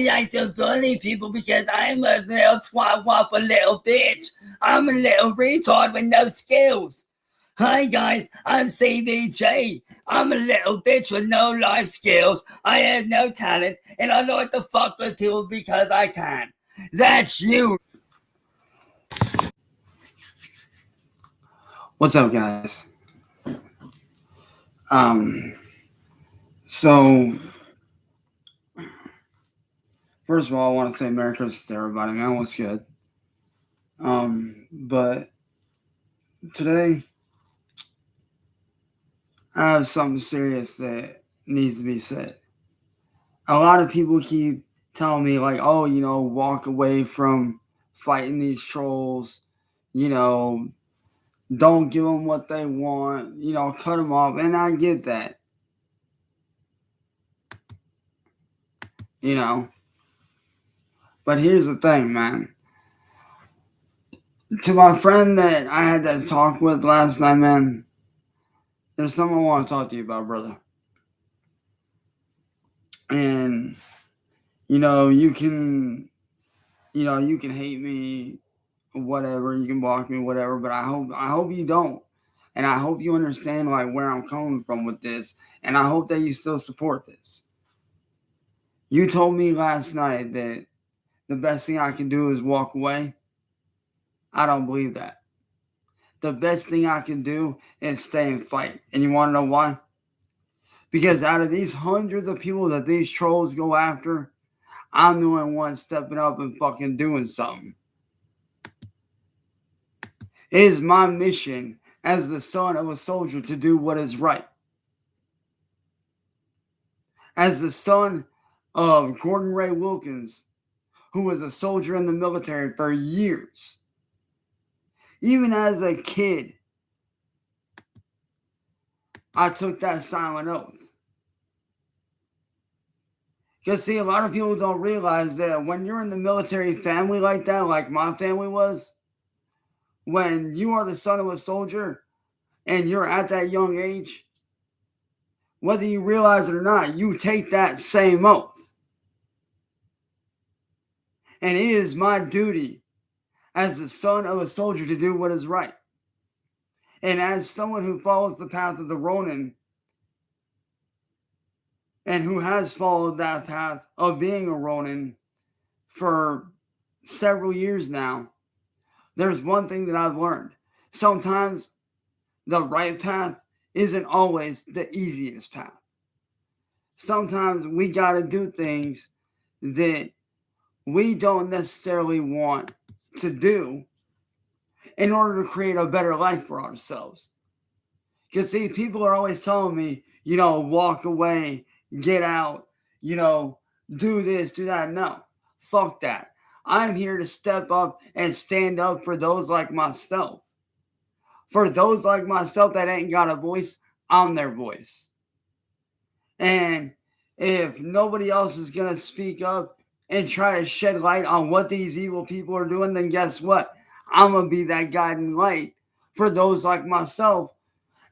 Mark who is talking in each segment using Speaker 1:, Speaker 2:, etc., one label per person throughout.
Speaker 1: I like to bully people because I'm a little twat wop, a little bitch. I'm a little retard with no skills. Hi guys, I'm CVJ. I'm a little bitch with no life skills. I have no talent, and I like to fuck with people because I can. That's you.
Speaker 2: What's up, guys? So first of all, I want to say Merry Christmas to everybody, man. What's good? But today I have something serious that needs to be said. A lot of people keep telling me, like, oh, walk away from fighting these trolls, don't give them what they want, cut them off. And I get that, But here's the thing, man. To my friend that I had that talk with last night, man, there's something I want to talk to you about, brother. And, you can hate me, whatever, you can block me, whatever, but I hope you don't. And I hope you understand, like, where I'm coming from with this. And I hope that you still support this. You told me last night that the best thing I can do is walk away. I don't believe that. The best thing I can do is stay and fight. And you want to know why? Because out of these hundreds of people that these trolls go after, I'm the only one stepping up and fucking doing something. It is my mission as the son of a soldier to do what is right. As the son of Gordon Ray Wilkins, who was a soldier in the military for years, even as a kid, I took that silent oath. Because, see, a lot of people don't realize that when you're in the military family like that, like my family was, when you are the son of a soldier and you're at that young age, whether you realize it or not, you take that same oath. And it is my duty as the son of a soldier to do what is right. And as someone who follows the path of the Ronin, and who has followed that path of being a Ronin for several years now, there's one thing that I've learned. Sometimes the right path isn't always the easiest path. Sometimes we got to do things that we don't necessarily want to do in order to create a better life for ourselves. Because, see, people are always telling me, walk away, get out, do this, do that. No, fuck that. I'm here to step up and stand up for those like myself. For those like myself that ain't got a voice, I'm their voice. And if nobody else is going to speak up and try to shed light on what these evil people are doing, then guess what? I'm going to be that guiding light for those like myself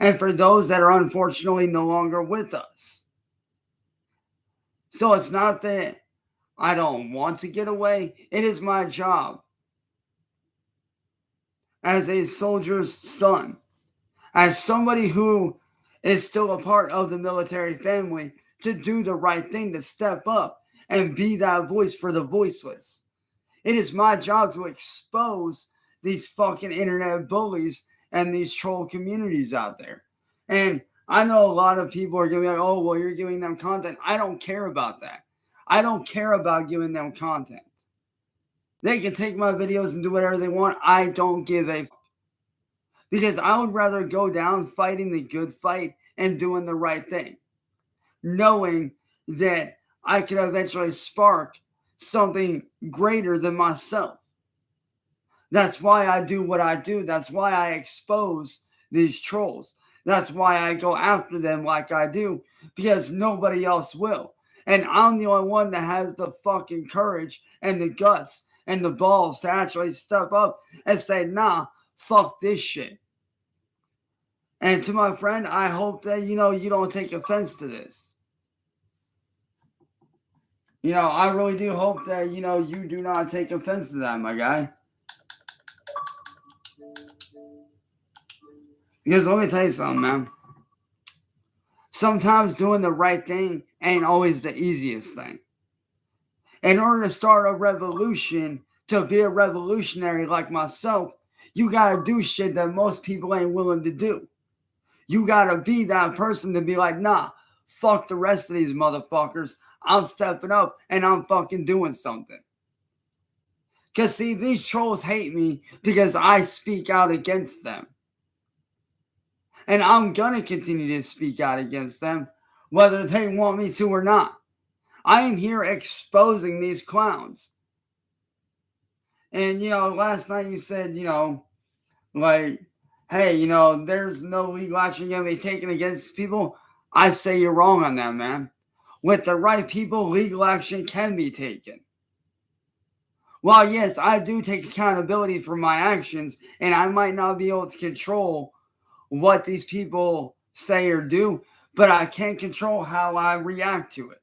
Speaker 2: and for those that are unfortunately no longer with us. So it's not that I don't want to get away. It is my job as a soldier's son, as somebody who is still a part of the military family, to do the right thing, to step up and be that voice for the voiceless. It is my job to expose these fucking internet bullies and these troll communities out there. And I know a lot of people are going to be like, oh, well, you're giving them content. I don't care about that. I don't care about giving them content. They can take my videos and do whatever they want. I don't give a fuck. Because I would rather go down fighting the good fight and doing the right thing, knowing that I could eventually spark something greater than myself. That's why I do what I do. That's why I expose these trolls. That's why I go after them like I do, because nobody else will. And I'm the only one that has the fucking courage and the guts and the balls to actually step up and say, nah, fuck this shit. And to my friend, I hope that, you don't take offense to this. I really do hope that, you do not take offense to that, my guy. Because let me tell you something, man. Sometimes doing the right thing ain't always the easiest thing. In order to start a revolution, to be a revolutionary like myself, you gotta do shit that most people ain't willing to do. You gotta be that person to be like, nah, fuck the rest of these motherfuckers. I'm stepping up and I'm fucking doing something. Because, see, these trolls hate me because I speak out against them. And I'm gonna continue to speak out against them, whether they want me to or not. I am here exposing these clowns. And, last night you said, like, hey, there's no legal action going to be taken against people. I say you're wrong on that, man. With the right people, legal action can be taken. While, yes, I do take accountability for my actions, and I might not be able to control what these people say or do, but I can control how I react to it.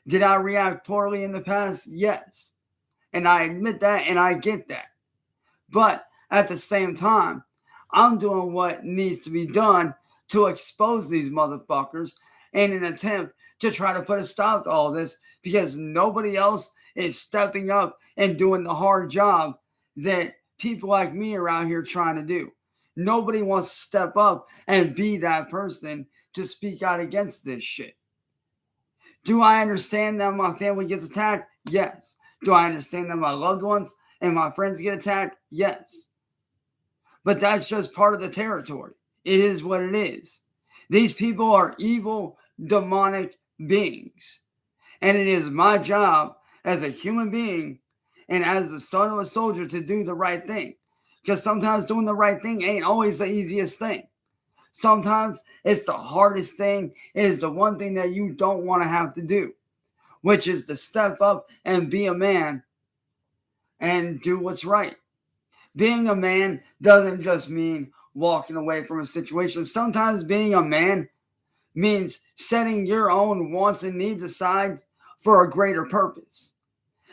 Speaker 2: Did I react poorly in the past? Yes. And I admit that and I get that. But at the same time, I'm doing what needs to be done to expose these motherfuckers in an attempt to try to put a stop to all this, because nobody else is stepping up and doing the hard job that people like me are out here trying to do. Nobody wants to step up and be that person to speak out against this shit. Do I understand that my family gets attacked? Yes. Do I understand that my loved ones and my friends get attacked? Yes. But that's just part of the territory. It is what it is. These people are evil, demonic beings. And it is my job as a human being and as the son of a soldier to do the right thing. Because sometimes doing the right thing ain't always the easiest thing. Sometimes it's the hardest thing. It is the one thing that you don't want to have to do, which is to step up and be a man and do what's right. Being a man doesn't just mean walking away from a situation. Sometimes being a man means setting your own wants and needs aside for a greater purpose.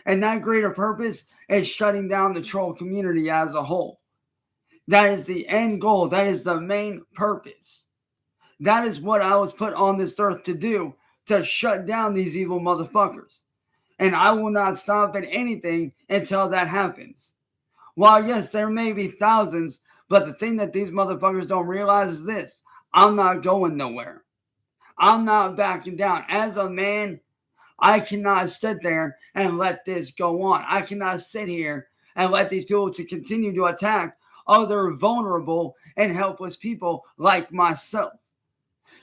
Speaker 2: And that greater purpose is shutting down the troll community as a whole. That is the end goal. That is the main purpose. That is what I was put on this earth to do, to shut down these evil motherfuckers. And I will not stop at anything until that happens. While, yes, there may be thousands, but the thing that these motherfuckers don't realize is this: I'm not going nowhere. I'm not backing down. As a man, I cannot sit there and let this go on. I cannot sit here and let these people to continue to attack other vulnerable and helpless people like myself.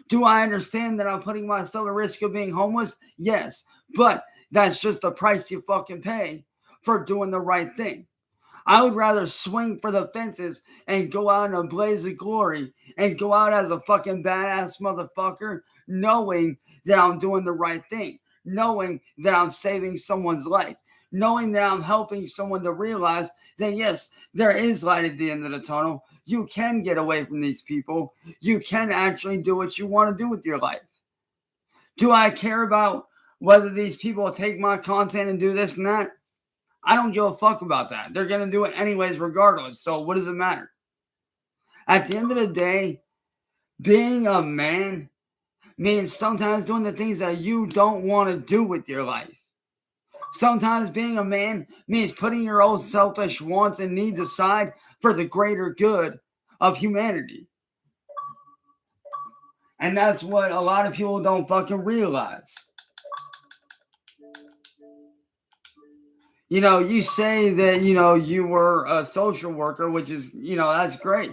Speaker 2: Do I understand that I'm putting myself at risk of being homeless? Yes, but that's just the price you fucking pay for doing the right thing. I would rather swing for the fences and go out in a blaze of glory and go out as a fucking badass motherfucker, knowing that I'm doing the right thing, knowing that I'm saving someone's life, knowing that I'm helping someone to realize that, yes, there is light at the end of the tunnel. You can get away from these people. You can actually do what you want to do with your life. Do I care about whether these people take my content and do this and that? I don't give a fuck about that. They're going to do it anyways, regardless. So what does it matter? At the end of the day, being a man means sometimes doing the things that you don't want to do with your life. Sometimes being a man means putting your own selfish wants and needs aside for the greater good of humanity. And that's what a lot of people don't fucking realize. You say that, you were a social worker, which is, that's great.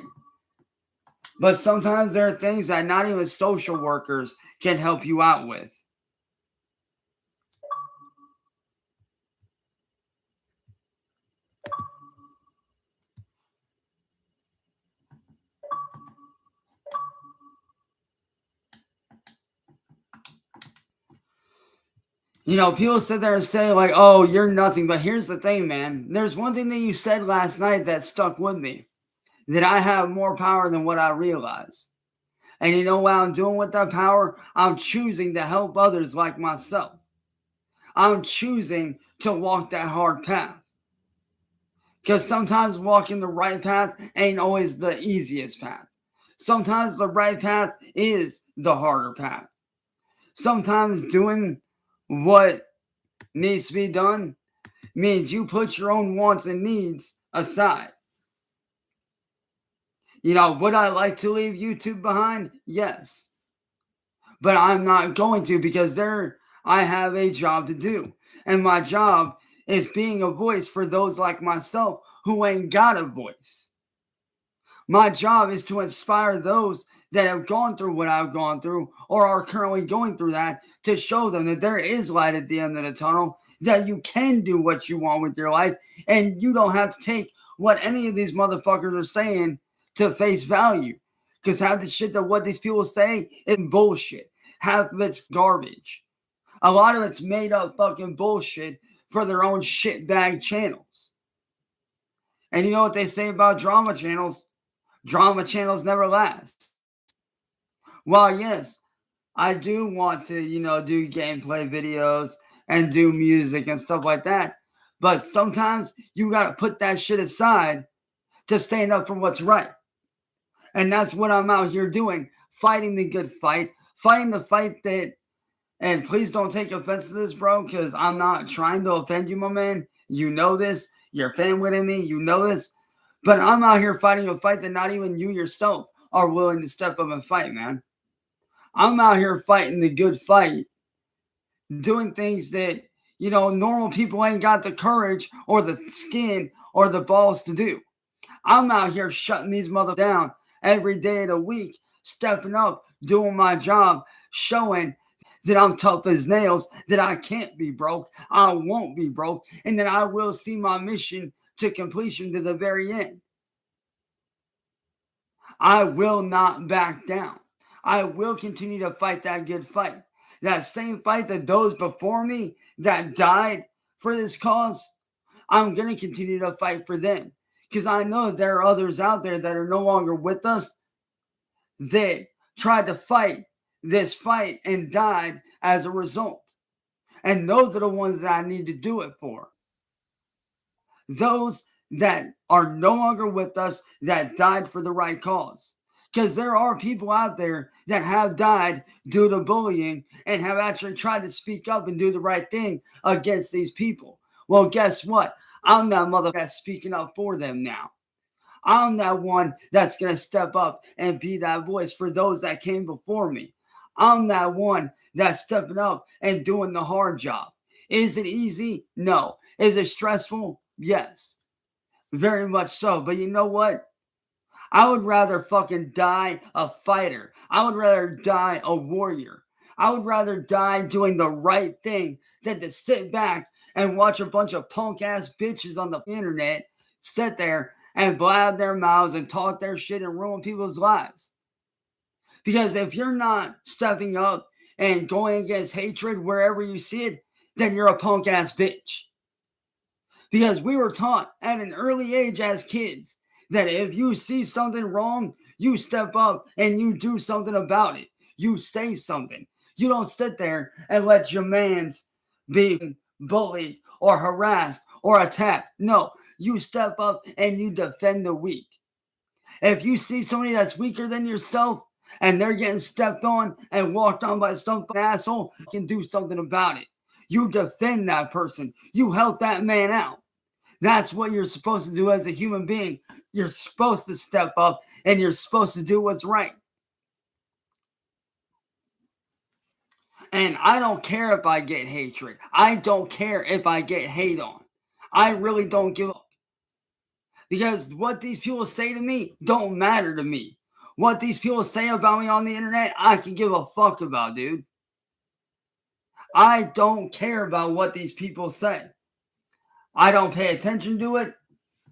Speaker 2: But sometimes there are things that not even social workers can help you out with. People sit there and say, like, oh, you're nothing. But here's the thing, man. There's one thing that you said last night that stuck with me, that I have more power than what I realize. And you know what I'm doing with that power? I'm choosing to help others like myself. I'm choosing to walk that hard path. Because sometimes walking the right path ain't always the easiest path. Sometimes the right path is the harder path. Sometimes doing what needs to be done means you put your own wants and needs aside. Would I like to leave YouTube behind? Yes. But I'm not going to, because I have a job to do. And my job is being a voice for those like myself who ain't got a voice. My job is to inspire those that have gone through what I've gone through or are currently going through that, to show them that there is light at the end of the tunnel, that you can do what you want with your life, and you don't have to take what any of these motherfuckers are saying to face value. Because half the shit that what these people say is bullshit. Half of it's garbage. A lot of it's made up fucking bullshit for their own shitbag channels. And you know what they say about drama channels? Drama channels never last. While yes, I do want to, do gameplay videos and do music and stuff like that, but sometimes you got to put that shit aside to stand up for what's right. And that's what I'm out here doing, fighting the good fight, fighting the fight that, and please don't take offense to this, bro, because I'm not trying to offend you, my man. You know this. You're family to me. You know this. But I'm out here fighting a fight that not even you yourself are willing to step up and fight, man. I'm out here fighting the good fight, doing things that, normal people ain't got the courage or the skin or the balls to do. I'm out here shutting these motherfuckers down every day of the week, stepping up, doing my job, showing that I'm tough as nails, that I can't be broke, I won't be broke, and that I will see my mission to completion to the very end. I will not back down. I will continue to fight that good fight. That same fight that those before me that died for this cause, I'm going to continue to fight for them. Because I know there are others out there that are no longer with us that tried to fight this fight and died as a result. And those are the ones that I need to do it for. Those that are no longer with us that died for the right cause. Because there are people out there that have died due to bullying and have actually tried to speak up and do the right thing against these people. Well, guess what? I'm that motherfucker that's speaking up for them now. I'm that one that's going to step up and be that voice for those that came before me. I'm that one that's stepping up and doing the hard job. Is it easy? No. Is it stressful? Yes. Very much so. But you know what? I would rather fucking die a fighter. I would rather die a warrior. I would rather die doing the right thing than to sit back and watch a bunch of punk ass bitches on the internet sit there and blab their mouths and talk their shit and ruin people's lives. Because if you're not stepping up and going against hatred wherever you see it, then you're a punk ass bitch. Because we were taught at an early age as kids that if you see something wrong, you step up and you do something about it. You say something. You don't sit there and let your mans be bullied or harassed or attacked. No, you step up and you defend the weak. If you see somebody that's weaker than yourself and they're getting stepped on and walked on by some asshole, you can do something about it. You defend that person. You help that man out. That's what you're supposed to do as a human being. You're supposed to step up and you're supposed to do what's right. And I don't care if I get hatred. I don't care if I get hate on. I really don't give a fuck. Because what these people say to me don't matter to me. What these people say about me on the internet, I can give a fuck about, dude. I don't care about what these people say. I don't pay attention to it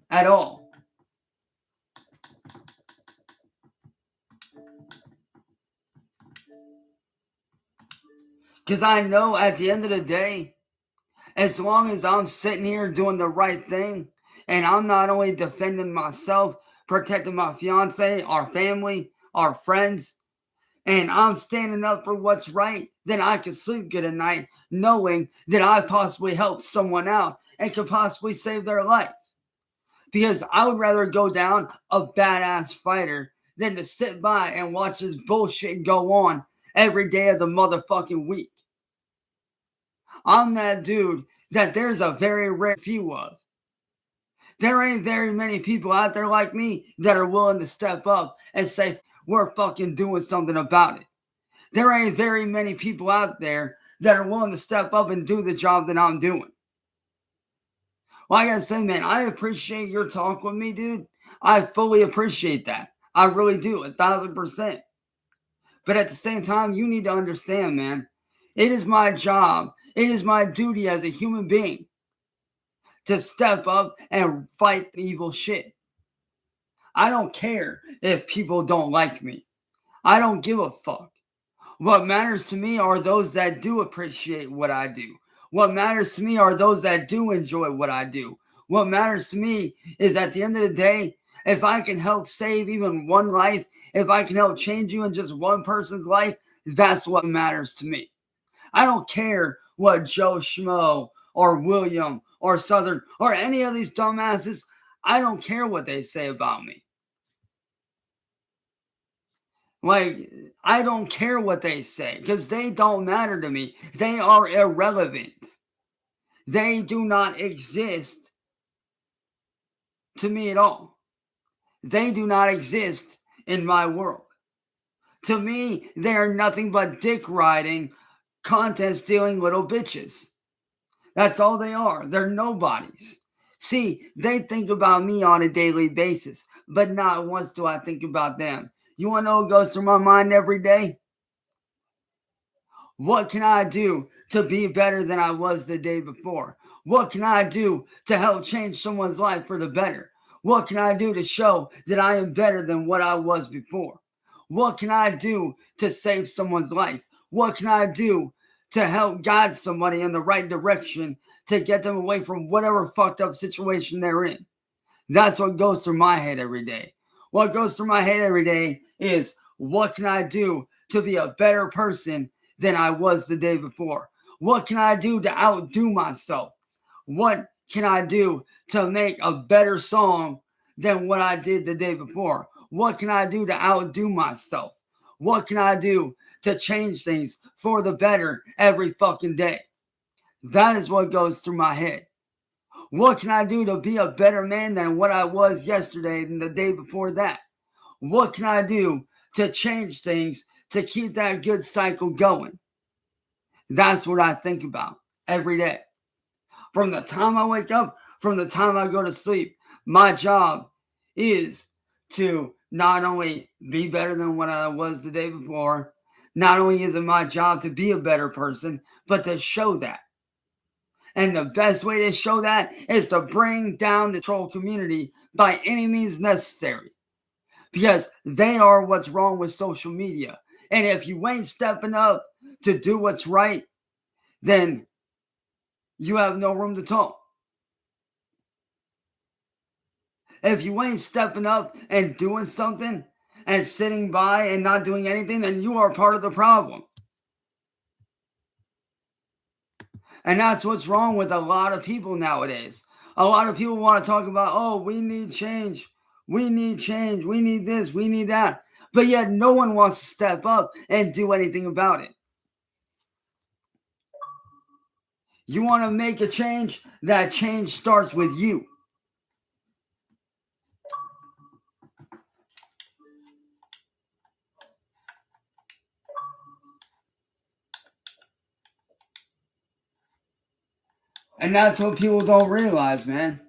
Speaker 2: at all. Because I know at the end of the day, as long as I'm sitting here doing the right thing, and I'm not only defending myself, protecting my fiance, our family, our friends, and I'm standing up for what's right, then I can sleep good at night knowing that I possibly helped someone out and could possibly save their life. Because I would rather go down a badass fighter than to sit by and watch this bullshit go on every day of the motherfucking week. I'm that dude that there's a very rare few of. There ain't very many people out there like me that are willing to step up and say, we're fucking doing something about it. There ain't very many people out there that are willing to step up and do the job that I'm doing. Like I said, man, I appreciate your talk with me, dude. I fully appreciate that. I really do, 1,000%. But at the same time, you need to understand, man, it is my job, it is my duty as a human being to step up and fight evil shit. I don't care if people don't like me. I don't give a fuck. What matters to me are those that do appreciate what I do. What matters to me are those that do enjoy what I do. What matters to me is at the end of the day, if I can help save even one life, if I can help change even just one person's life, that's what matters to me. I don't care what Joe Schmo or William or Southern or any of these dumbasses, I don't care what they say about me. Like, I don't care what they say because they don't matter to me. They are irrelevant. They do not exist to me at all. They do not exist in my world. To me, they are nothing but dick riding, content stealing little bitches. That's all they are. They're nobodies. See, they think about me on a daily basis, but not once do I think about them. You want to know what goes through my mind every day? What can I do to be better than I was the day before? What can I do to help change someone's life for the better? What can I do to show that I am better than what I was before? What can I do to save someone's life? What can I do to help guide somebody in the right direction to get them away from whatever fucked up situation they're in? That's what goes through my head every day. What goes through my head every day is, what can I do to be a better person than I was the day before? What can I do to outdo myself? What can I do to make a better song than what I did the day before? What can I do to outdo myself? What can I do to change things for the better every fucking day? That is what goes through my head. What can I do to be a better man than what I was yesterday and the day before that? What can I do to change things to keep that good cycle going? That's what I think about every day. From the time I wake up, from the time I go to sleep, my job is to not only be better than what I was the day before, not only is it my job to be a better person, but to show that. And the best way to show that is to bring down the troll community by any means necessary. Because they are what's wrong with social media. And if you ain't stepping up to do what's right, then you have no room to talk. If you ain't stepping up and doing something and sitting by and not doing anything, then you are part of the problem. And that's what's wrong with a lot of people nowadays. A lot of people want to talk about, oh, we need change. We need change. We need this. We need that. But yet no one wants to step up and do anything about it. You want to make a change? That change starts with you. And that's what people don't realize, man.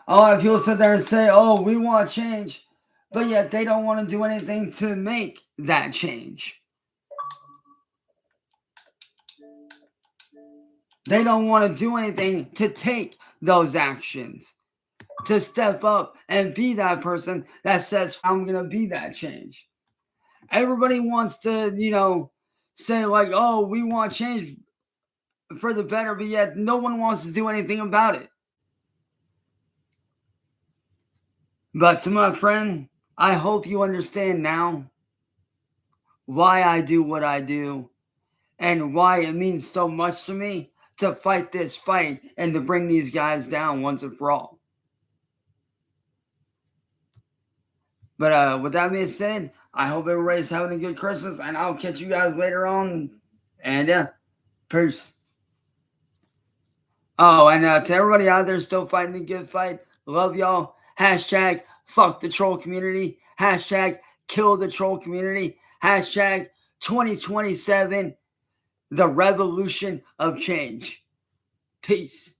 Speaker 2: A lot of people sit there and say, oh, we want change, but yet they don't want to do anything to make that change. They don't want to do anything to take those actions, to step up and be that person that says, I'm going to be that change. Everybody wants to, say like, oh, we want change for the better, but yet no one wants to do anything about it. But to my friend, I hope you understand now why I do what I do and why it means so much to me to fight this fight and to bring these guys down once and for all. But with that being said, I hope everybody's having a good Christmas, and I'll catch you guys later on. And yeah, peace. Oh, and to everybody out there still fighting the good fight, love y'all. Hashtag fuck the troll community. Hashtag kill the troll community. Hashtag 2027, the revolution of change. Peace.